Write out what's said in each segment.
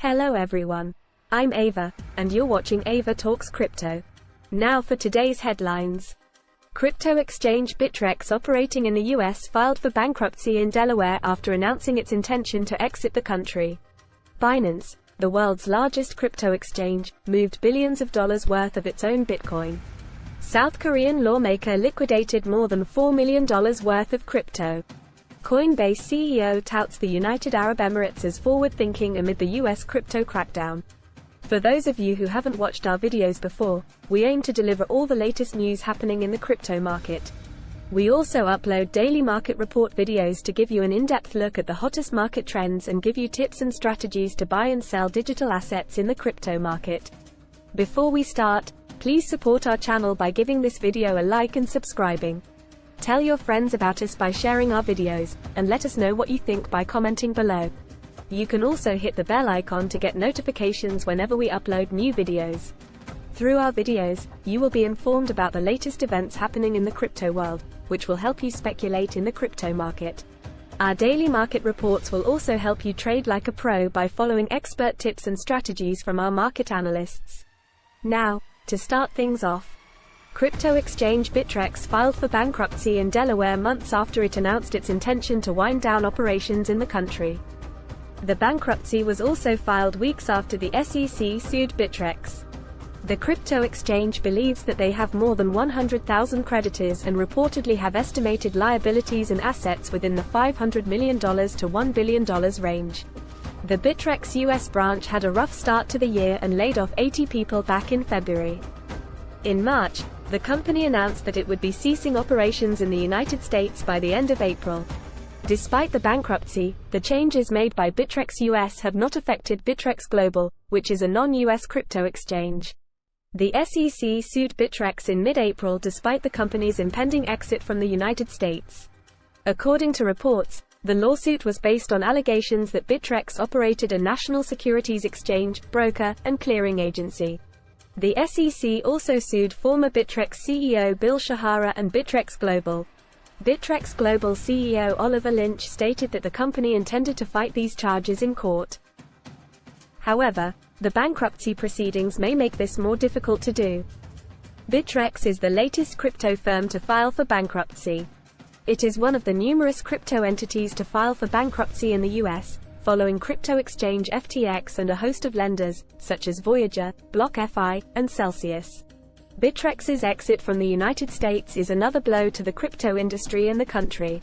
Hello everyone. I'm Ava, and you're watching Ava Talks Crypto. Now for today's headlines. Crypto exchange Bittrex operating in the US filed for bankruptcy in Delaware after announcing its intention to exit the country. Binance, the world's largest crypto exchange, moved billions of dollars worth of its own Bitcoin. South Korean lawmaker liquidated more than $4 million worth of crypto. Coinbase CEO touts the United Arab Emirates as forward-thinking amid the US crypto crackdown. For those of you who haven't watched our videos before, we aim to deliver all the latest news happening in the crypto market. We also upload daily market report videos to give you an in-depth look at the hottest market trends and give you tips and strategies to buy and sell digital assets in the crypto market. Before we start, please support our channel by giving this video a like and subscribing. Tell your friends about us by sharing our videos, and let us know what you think by commenting below. You can also hit the bell icon to get notifications whenever we upload new videos. Through our videos, you will be informed about the latest events happening in the crypto world, which will help you speculate in the crypto market. Our daily market reports will also help you trade like a pro by following expert tips and strategies from our market analysts. Now, to start things off, crypto exchange Bittrex filed for bankruptcy in Delaware months after it announced its intention to wind down operations in the country. The bankruptcy was also filed weeks after the SEC sued Bittrex. The crypto exchange believes that they have more than 100,000 creditors and reportedly have estimated liabilities and assets within the $500 million to $1 billion range. The Bittrex US branch had a rough start to the year and laid off 80 people back in February. In March, the company announced that it would be ceasing operations in the United States by the end of April. Despite the bankruptcy, the changes made by Bittrex US have not affected Bittrex Global, which is a non-US crypto exchange. The SEC sued Bittrex in mid-April despite the company's impending exit from the United States. According to reports, the lawsuit was based on allegations that Bittrex operated a national securities exchange, broker, and clearing agency. The SEC also sued former Bittrex CEO Bill Shahara and Bittrex Global. Bittrex Global CEO Oliver Lynch stated that the company intended to fight these charges in court. However, the bankruptcy proceedings may make this more difficult to do. Bittrex is the latest crypto firm to file for bankruptcy. It is one of the numerous crypto entities to file for bankruptcy in the US, following crypto exchange FTX and a host of lenders, such as Voyager, BlockFi, and Celsius. Bittrex's exit from the United States is another blow to the crypto industry in the country.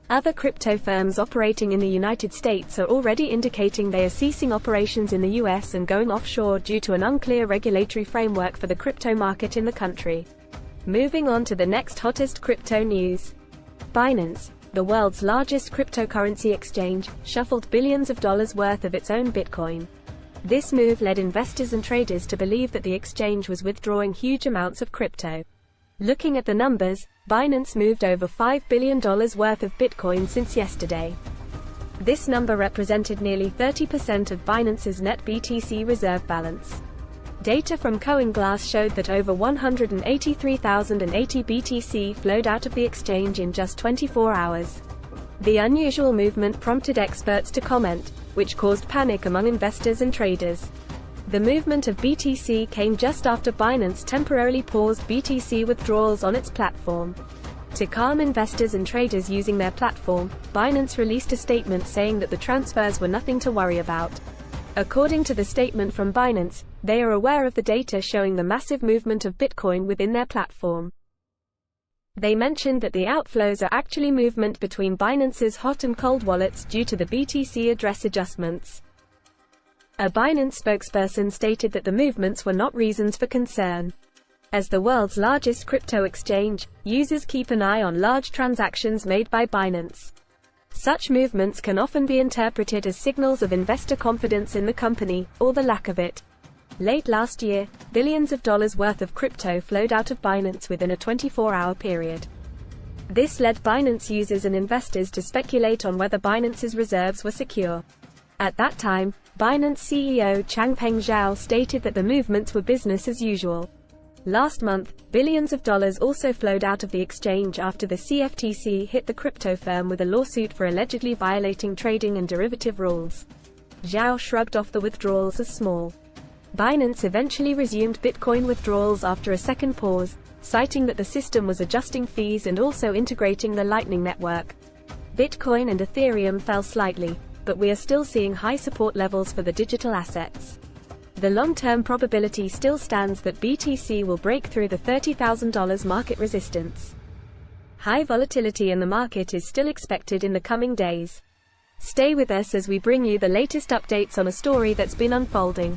Other crypto firms operating in the United States are already indicating they are ceasing operations in the US and going offshore due to an unclear regulatory framework for the crypto market in the country. Moving on to the next hottest crypto news. Binance, the world's largest cryptocurrency exchange, shuffled billions of dollars worth of its own Bitcoin. This move led investors and traders to believe that the exchange was withdrawing huge amounts of crypto. Looking at the numbers, Binance moved over $5 billion worth of Bitcoin since yesterday. This number represented nearly 30% of Binance's net BTC reserve balance. Data from CoinGlass showed that over 183,080 BTC flowed out of the exchange in just 24 hours. The unusual movement prompted experts to comment, which caused panic among investors and traders. The movement of BTC came just after Binance temporarily paused BTC withdrawals on its platform. To calm investors and traders using their platform, Binance released a statement saying that the transfers were nothing to worry about. According to the statement from Binance, they are aware of the data showing the massive movement of Bitcoin within their platform. They mentioned that the outflows are actually movement between Binance's hot and cold wallets due to the BTC address adjustments. A Binance spokesperson stated that the movements were not reasons for concern. As the world's largest crypto exchange, users keep an eye on large transactions made by Binance. Such movements can often be interpreted as signals of investor confidence in the company, or the lack of it. Late last year, billions of dollars worth of crypto flowed out of Binance within a 24-hour period. This led Binance users and investors to speculate on whether Binance's reserves were secure. At that time, Binance CEO Changpeng Zhao stated that the movements were business as usual. Last month, billions of dollars also flowed out of the exchange after the CFTC hit the crypto firm with a lawsuit for allegedly violating trading and derivative rules. Zhao shrugged off the withdrawals as small. Binance eventually resumed Bitcoin withdrawals after a second pause, citing that the system was adjusting fees and also integrating the Lightning Network. Bitcoin and Ethereum fell slightly, but we are still seeing high support levels for the digital assets. The long-term probability still stands that BTC will break through the $30,000 market resistance. High volatility in the market is still expected in the coming days. Stay with us as we bring you the latest updates on a story that's been unfolding.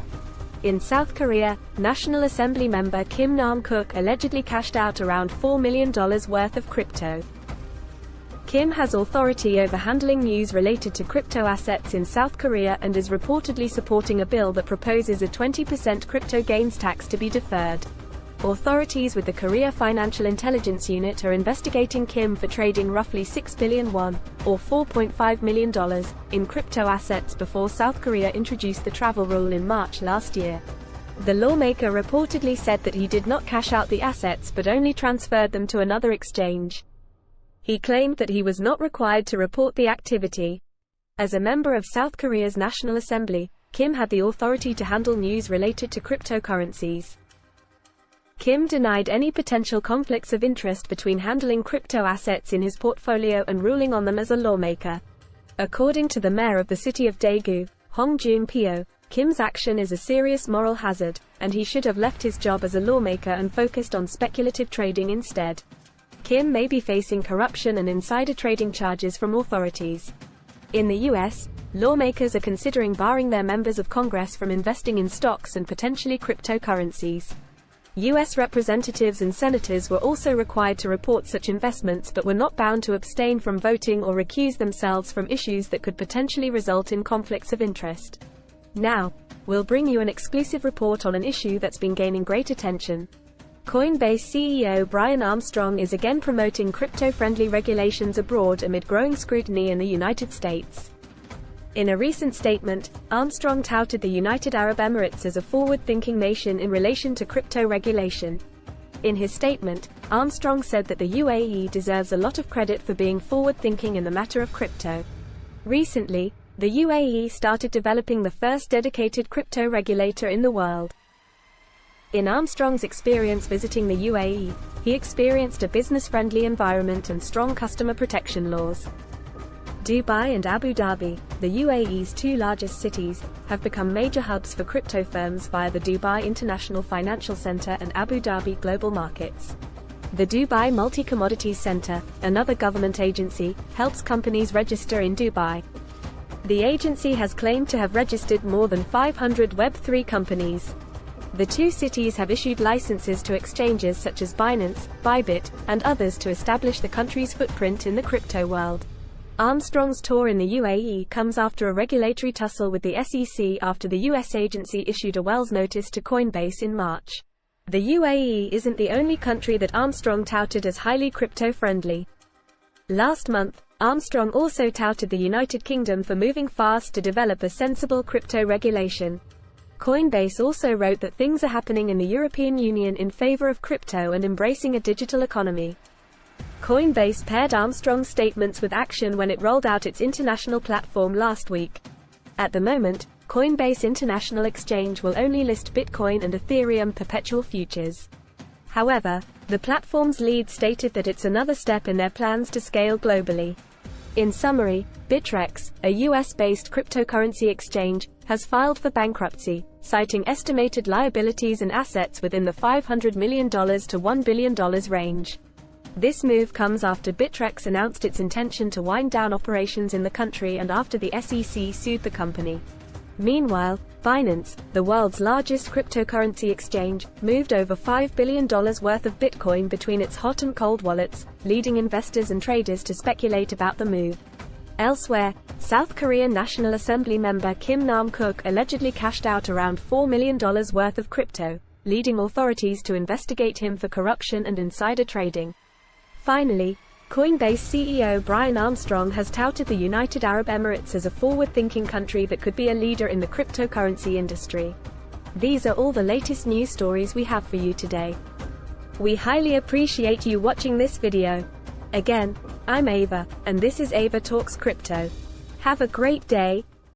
In South Korea, National Assembly member Kim Nam-kook allegedly cashed out around $4 million worth of crypto. Kim has authority over handling news related to crypto assets in South Korea and is reportedly supporting a bill that proposes a 20% crypto gains tax to be deferred. Authorities with the Korea Financial Intelligence Unit are investigating Kim for trading roughly 6 billion won, or $4.5 million, in crypto assets before South Korea introduced the travel rule in March last year. The lawmaker reportedly said that he did not cash out the assets but only transferred them to another exchange. He claimed that he was not required to report the activity. As a member of South Korea's National Assembly, Kim had the authority to handle news related to cryptocurrencies. Kim denied any potential conflicts of interest between handling crypto assets in his portfolio and ruling on them as a lawmaker. According to the mayor of the city of Daegu, Hong Joon-pyo, Kim's action is a serious moral hazard, and he should have left his job as a lawmaker and focused on speculative trading instead. Kim may be facing corruption and insider trading charges from authorities. In the US, lawmakers are considering barring their members of Congress from investing in stocks and potentially cryptocurrencies. US representatives and senators were also required to report such investments but were not bound to abstain from voting or recuse themselves from issues that could potentially result in conflicts of interest. Now, we'll bring you an exclusive report on an issue that's been gaining great attention. Coinbase CEO Brian Armstrong is again promoting crypto-friendly regulations abroad amid growing scrutiny in the United States. In a recent statement, Armstrong touted the United Arab Emirates as a forward-thinking nation in relation to crypto regulation. In his statement, Armstrong said that the UAE deserves a lot of credit for being forward-thinking in the matter of crypto. Recently, the UAE started developing the first dedicated crypto regulator in the world. In Armstrong's experience visiting the UAE, he experienced a business-friendly environment and strong customer protection laws. Dubai and Abu Dhabi, the UAE's two largest cities, have become major hubs for crypto firms via the Dubai International Financial Center and Abu Dhabi Global Markets. The Dubai Multi-Commodities Center, another government agency, helps companies register in Dubai. The agency has claimed to have registered more than 500 Web3 companies. The two cities have issued licenses to exchanges such as Binance, Bybit, and others to establish the country's footprint in the crypto world. Armstrong's tour in the UAE comes after a regulatory tussle with the SEC after the US agency issued a Wells notice to Coinbase in March. The UAE isn't the only country that Armstrong touted as highly crypto-friendly. Last month, Armstrong also touted the United Kingdom for moving fast to develop a sensible crypto regulation. Coinbase also wrote that things are happening in the European Union in favor of crypto and embracing a digital economy. Coinbase paired Armstrong's statements with action when it rolled out its international platform last week. At the moment, Coinbase International Exchange will only list Bitcoin and Ethereum perpetual futures. However, the platform's lead stated that it's another step in their plans to scale globally. In summary, Bittrex, a US-based cryptocurrency exchange, has filed for bankruptcy, citing estimated liabilities and assets within the $500 million to $1 billion range. This move comes after Bittrex announced its intention to wind down operations in the country and after the SEC sued the company. Meanwhile, Binance, the world's largest cryptocurrency exchange, moved over $5 billion worth of Bitcoin between its hot and cold wallets, leading investors and traders to speculate about the move. Elsewhere, South Korean National Assembly member Kim Nam-kook allegedly cashed out around $4 million worth of crypto, leading authorities to investigate him for corruption and insider trading. Finally, Coinbase CEO Brian Armstrong has touted the United Arab Emirates as a forward-thinking country that could be a leader in the cryptocurrency industry. These are all the latest news stories we have for you today. We highly appreciate you watching this video. Again, I'm Ava, and this is Ava Talks Crypto. Have a great day.